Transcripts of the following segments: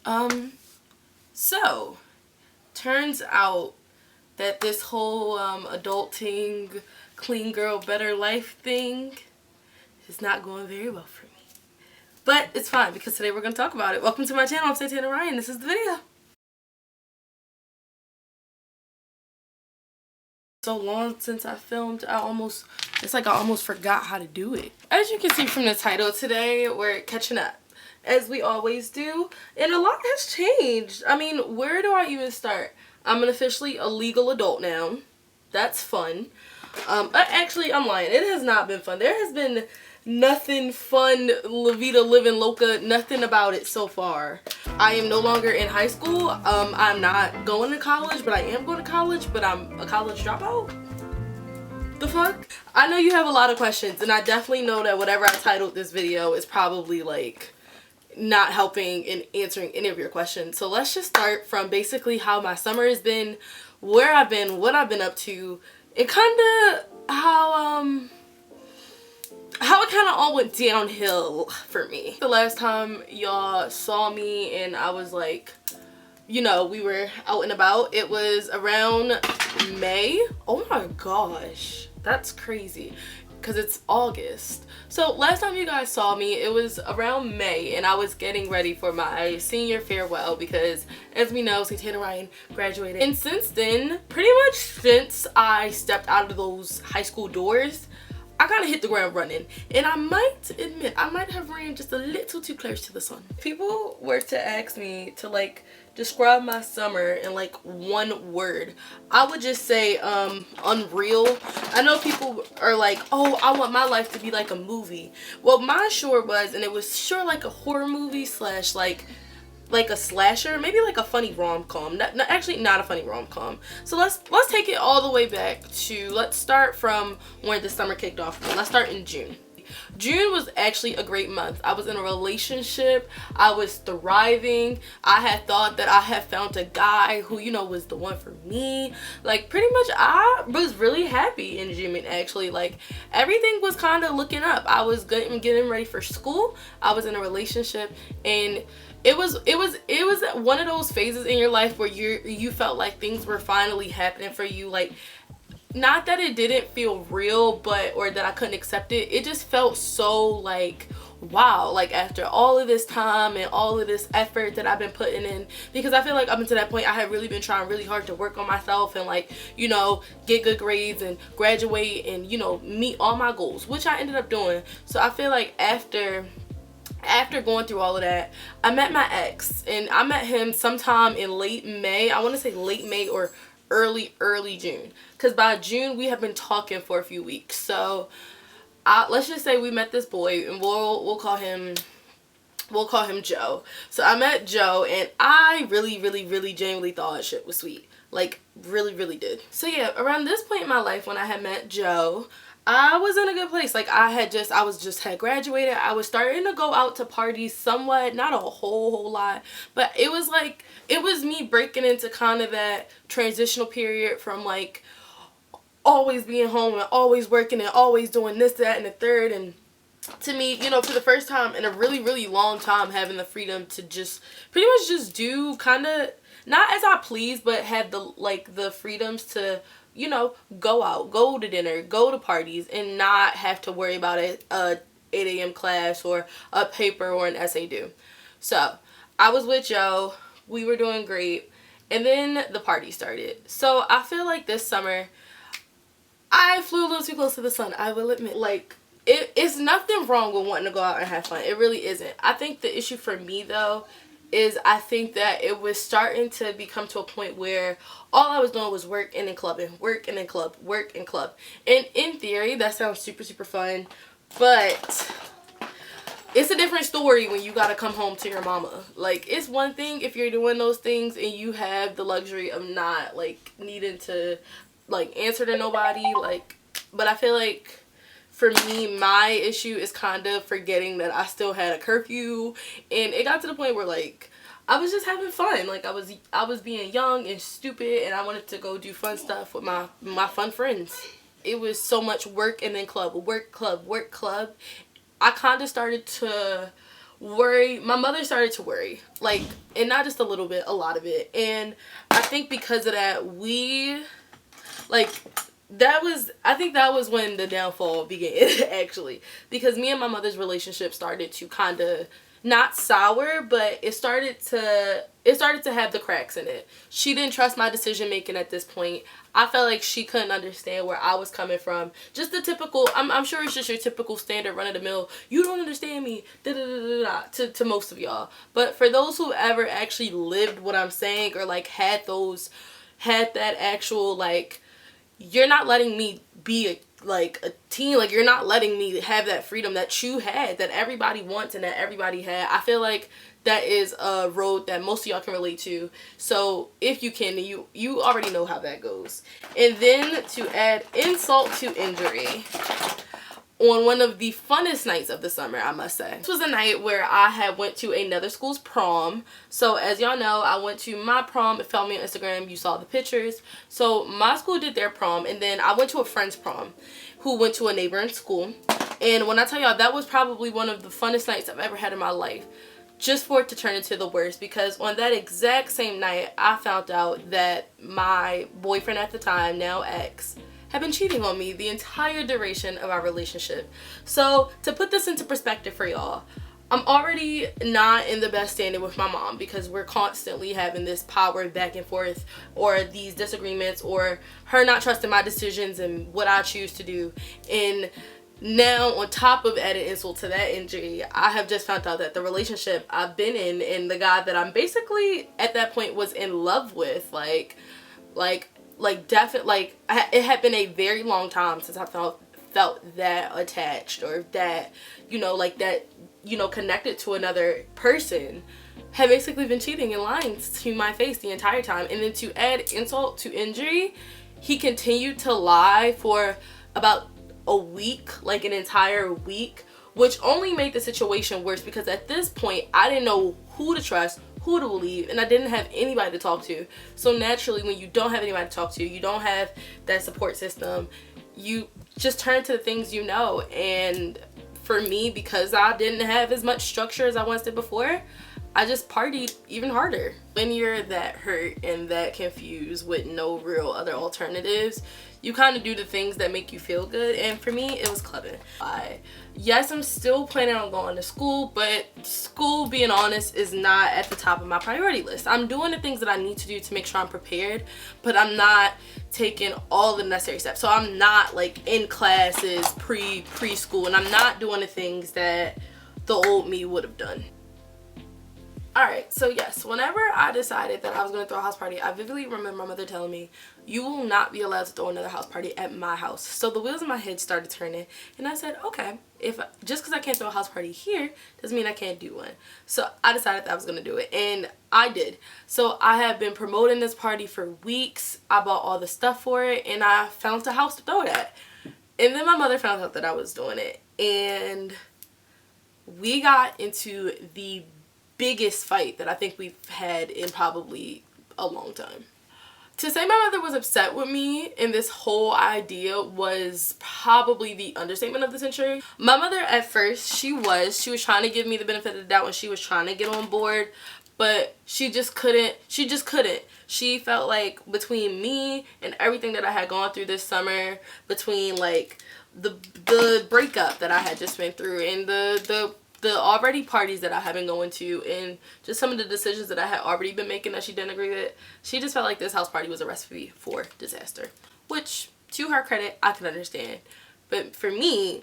Um, so, turns out that this whole adulting, clean girl, better life thing is not going very well for me. But it's fine because today we're going to talk about it. Welcome to my channel. I'm Santana Ryan. This is the video. So long since I filmed, it's like I almost forgot how to do it. As you can see from the title, today we're catching up, as we always do, and a lot has changed. I mean, where do I even start? I'm an officially a legal adult now. That's fun. Actually, I'm lying. It has not been fun. There has been nothing fun, La Vida Living Loca, nothing about it so far. I am no longer in high school. I'm not going to college, but I am going to college, but I'm a college dropout. The fuck? I know you have a lot of questions, and I definitely know that whatever I titled this video is probably like not helping in answering any of your questions. So let's just start from basically how my summer has been, where I've been, what I've been up to, and kind of how it kind of all went downhill for me. The last time y'all saw me and I was like, you know, we were out and about, it was around May. Oh my gosh, that's crazy because it's August. So last time you guys saw me, it was around May, and I was getting ready for my senior farewell because, as we know, Santana Ryan graduated. And since then, pretty much since I stepped out of those high school doors, I kind of hit the ground running. And I might admit, I might have ran just a little too close to the sun. If people were to ask me to like describe my summer in like one word, I would just say unreal. I know people are like, oh, I want my life to be like a movie. Well, mine sure was, and it was sure like a horror movie slash like a slasher, maybe like a funny rom-com. Actually not a funny rom-com. So let's take it all the way back to, let's start from when the summer kicked off. Let's start in June. June was actually a great month. I was in a relationship. I was thriving. I had thought that I had found a guy who, you know, was the one for me. Like, pretty much I was really happy in June, actually. Like, everything was kind of looking up. I was getting ready for school. I was in a relationship, and it was one of those phases in your life where you felt like things were finally happening for you. Like, not that it didn't feel real, or that I couldn't accept it. It just felt so like, wow, like after all of this time and all of this effort that I've been putting in, because I feel like up until that point I had really been trying really hard to work on myself and, like, you know, get good grades and graduate and, you know, meet all my goals, which I ended up doing. So I feel like after going through all of that, I met my ex, and I met him sometime in late May. I want to say late May or early June, because by June we have been talking for a few weeks. So let's just say we met this boy, and we'll call him Joe. So I met Joe, and I really genuinely thought shit was sweet. Like, really did. So yeah, around this point in my life when I had met Joe, I was in a good place. Like, I had graduated. I was starting to go out to parties somewhat, not a whole lot, but it was like, it was me breaking into kind of that transitional period from like always being home and always working and always doing this, that, and the third. And to me, you know, for the first time in a really long time, having the freedom to just pretty much just do kind of, not as I please, but had the freedoms to, you know, go out, go to dinner, go to parties, and not have to worry about a 8 a.m. class or a paper or an essay due. So I was with Joe. We were doing great. And then the party started. So I feel like this summer I flew a little too close to the sun, I will admit. Like, it's nothing wrong with wanting to go out and have fun. It really isn't. I think the issue for me, though, is I think that it was starting to become to a point where all I was doing was work and then clubbing, work and then club, work and club. And in theory, that sounds super fun, but it's a different story when you gotta come home to your mama. Like, it's one thing if you're doing those things and you have the luxury of not, like, needing to, like, answer to nobody, like, but I feel like for me, my issue is kind of forgetting that I still had a curfew, and it got to the point where, like, I was just having fun. Like, I was being young and stupid, and I wanted to go do fun stuff with my fun friends. It was so much work and then club, work, club, work, club. I kind of started to my mother started to worry, like, and not just a little bit, a lot of it. And I think because of that, I think that was when the downfall began, actually, because me and my mother's relationship started to kind of not sour, but it started to have the cracks in it. She didn't trust my decision making at this point. I felt like she couldn't understand where I was coming from. Just the typical, I'm sure it's just your typical standard run of the mill, you don't understand me, da da da da da, to most of y'all. But for those who ever actually lived what I'm saying, or like had that actual, like, you're not letting me be a teen, like, you're not letting me have that freedom that you had, that everybody wants and that everybody had. I feel like that is a road that most of y'all can relate to. So if you can, you already know how that goes. And then to add insult to injury, on one of the funnest nights of the summer, I must say. This was a night where I had went to another school's prom. So as y'all know, I went to my prom. If you follow me on Instagram, you saw the pictures. So my school did their prom, and then I went to a friend's prom who went to a neighboring school. And when I tell y'all, that was probably one of the funnest nights I've ever had in my life. Just for it to turn into the worst, because on that exact same night, I found out that my boyfriend at the time, now ex, had been cheating on me the entire duration of our relationship. So to put this into perspective for y'all, I'm already not in the best standing with my mom, because we're constantly having this power back and forth, or these disagreements, or her not trusting my decisions and what I choose to do. And now, on top of added insult to that injury, I have just found out that the relationship I've been in, and the guy that I'm basically at that point was in love with, definitely, it had been a very long time since I felt that attached, or that, connected to another person, had basically been cheating and lying to my face the entire time. And then to add insult to injury, he continued to lie for about a week, like an entire week, which only made the situation worse, because at this point I didn't know who to trust, who to believe, and I didn't have anybody to talk to. So naturally, when you don't have anybody to talk to, you don't have that support system, you just turn to the things you know. And for me, because I didn't have as much structure as I once did before, I just partied even harder. When you're that hurt and that confused with no real other alternatives, you kind of do the things that make you feel good. And for me, it was clubbing. Yes, I'm still planning on going to school, but school, being honest, is not at the top of my priority list. I'm doing the things that I need to do to make sure I'm prepared, but I'm not taking all the necessary steps. So I'm not like in classes preschool, and I'm not doing the things that the old me would have done. Alright, so yes, whenever I decided that I was going to throw a house party, I vividly remember my mother telling me, you will not be allowed to throw another house party at my house. So the wheels in my head started turning, and I said, okay, just because I can't throw a house party here doesn't mean I can't do one. So I decided that I was going to do it, and I did. So I have been promoting this party for weeks. I bought all the stuff for it, and I found a house to throw it at. And then my mother found out that I was doing it, and we got into the biggest fight that I think we've had in probably a long time. To say my mother was upset with me and this whole idea was probably the understatement of the century. My mother, at first, she was trying to give me the benefit of the doubt when she was trying to get on board, but she just couldn't. She felt like between me and everything that I had gone through this summer, between like the breakup that I had just been through, and the already parties that I have been going to, and just some of the decisions that I had already been making that she didn't agree with, she just felt like this house party was a recipe for disaster. Which, to her credit, I can understand. But for me,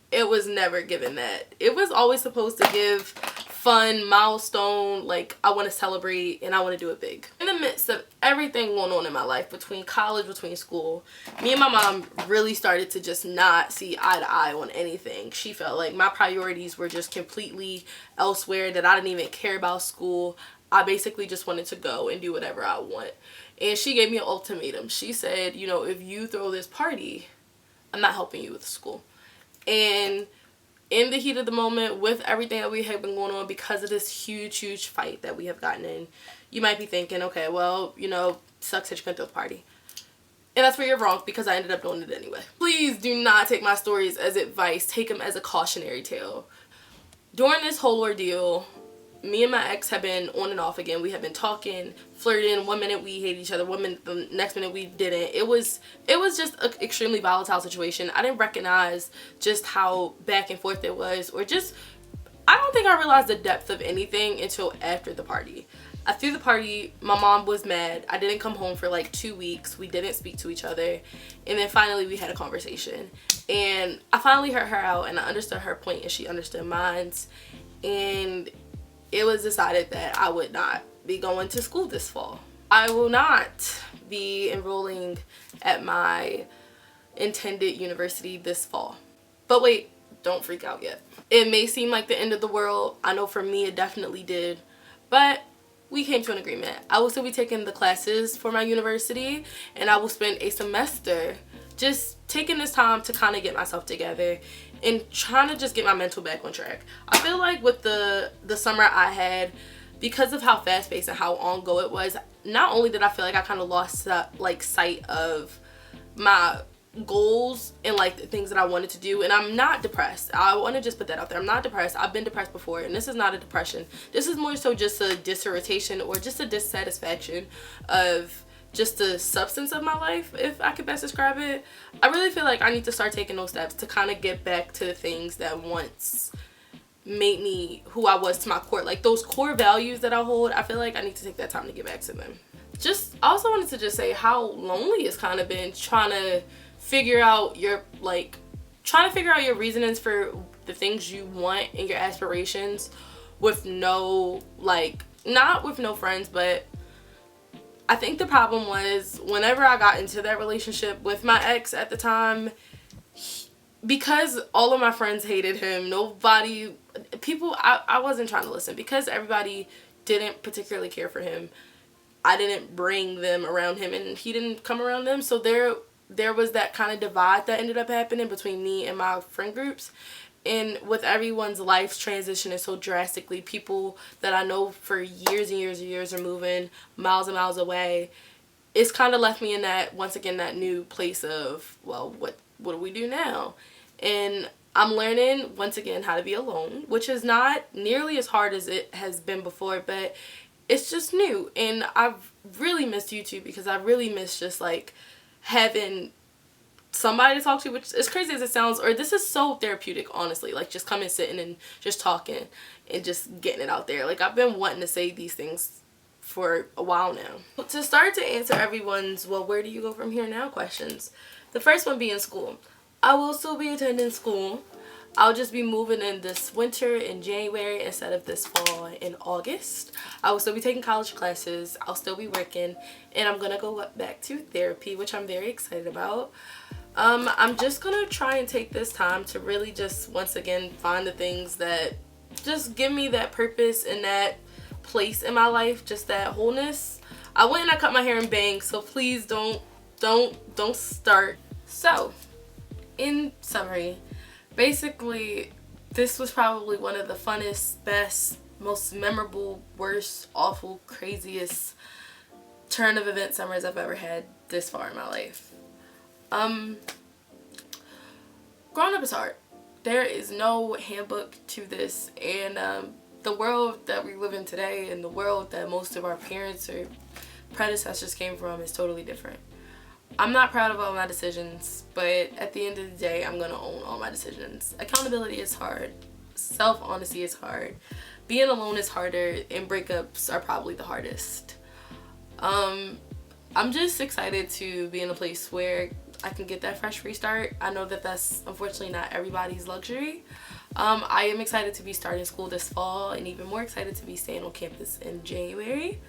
it was never given that. It was always supposed to give fun, milestone, like I want to celebrate and I want to do it big. In the midst of everything going on in my life, between college, between school, me and my mom really started to just not see eye to eye on anything. She felt like my priorities were just completely elsewhere, that I didn't even care about school. I basically just wanted to go and do whatever I want. And she gave me an ultimatum. She said, you know, if you throw this party, I'm not helping you with school. And in the heat of the moment, with everything that we have been going on because of this huge fight that we have gotten in, you might be thinking, okay, well, you know, sucks that you couldn't throw the party. And that's where you're wrong, because I ended up doing it anyway. Please do not take my stories as advice. Take them as a cautionary tale. During this whole ordeal, me and my ex have been on and off again. We have been talking, flirting. One minute we hate each other, the next minute we didn't. It was just an extremely volatile situation. I didn't recognize just how back and forth it was, or just, I don't think I realized the depth of anything until after the party. After the party, my mom was mad. I didn't come home for like 2 weeks. We didn't speak to each other. And then finally we had a conversation. And I finally heard her out, and I understood her point and she understood mine. And it was decided that I would not be going to school this fall. I will not be enrolling at my intended university this fall. But wait, don't freak out yet. It may seem like the end of the world. I know for me it definitely did. But we came to an agreement. I will still be taking the classes for my university, and I will spend a semester just taking this time to kind of get myself together and trying to just get my mental back on track. I feel like with the summer I had, because of how fast-paced and how on go it was, not only did I feel like I kind of lost like sight of my goals and like the things that I wanted to do. And I'm not depressed. I want to just put that out there. I'm not depressed. I've been depressed before, and this is not a depression. This is more so just a disirritation or just a dissatisfaction of just the substance of my life, if I could best describe it. I really feel like I need to start taking those steps to kind of get back to the things that once made me who I was to my core. Like those core values that I hold, I feel like I need to take that time to get back to them. Just, I also wanted to just say how lonely it's kind of been trying to figure out your reasonings for the things you want and your aspirations with no, like, not with no friends. But I think the problem was whenever I got into that relationship with my ex at the time, because all of my friends hated him, I wasn't trying to listen. Because everybody didn't particularly care for him, I didn't bring them around him, and he didn't come around them. So there was that kind of divide that ended up happening between me and my friend groups. And with everyone's lives transitioning so drastically, people that I know for years and years and years are moving miles and miles away, it's kind of left me in that, once again, that new place of, well, what do we do now? And I'm learning, once again, how to be alone, which is not nearly as hard as it has been before, but it's just new. And I've really missed YouTube, because I really miss just like having somebody to talk to, which is crazy as it sounds, or this is so therapeutic, honestly, like just coming, sitting and just talking and just getting it out there. Like I've been wanting to say these things for a while now. To start to answer everyone's, well, where do you go from here now questions, the first one being school. I will still be attending school. I'll just be moving in this winter in January instead of this fall in August. I will still be taking college classes. I'll still be working, and I'm gonna go back to therapy, which I'm very excited about. I'm just gonna try and take this time to really just once again find the things that just give me that purpose and that place in my life, just that wholeness. I went and I cut my hair in bangs, so please don't start. So in summary, basically this was probably one of the funnest, best, most memorable, worst, awful, craziest turn of event summers I've ever had this far in my life. Growing up is hard. There is no handbook to this, and the world that we live in today and the world that most of our parents or predecessors came from is totally different. I'm not proud of all my decisions, but at the end of the day, I'm gonna own all my decisions. Accountability is hard. Self-honesty is hard. Being alone is harder, and breakups are probably the hardest. I'm just excited to be in a place where I can get that fresh restart. I know that that's unfortunately not everybody's luxury. I am excited to be starting school this fall, and even more excited to be staying on campus in January.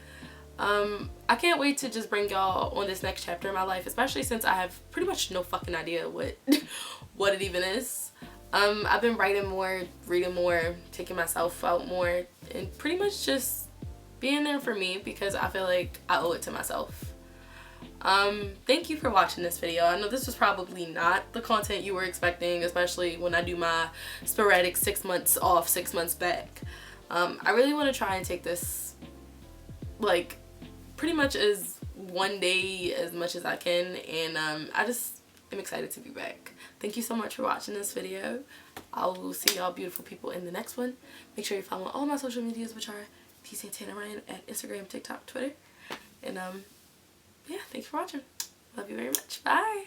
I can't wait to just bring y'all on this next chapter in my life, especially since I have pretty much no fucking idea what it even is. I've been writing more, reading more, taking myself out more, and pretty much just being there for me, because I feel like I owe it to myself. Thank you for watching this video. I know this was probably not the content you were expecting, especially when I do my sporadic 6 months off, 6 months back. I really want to try and take this pretty much as one day as much as I can, and I just am excited to be back. Thank you so much for watching this video. I will see y'all beautiful people in the next one. Make sure you follow all my social medias, which are T Santana Ryan at Instagram, TikTok, Twitter. And yeah, thanks for watching. Love you very much. Bye.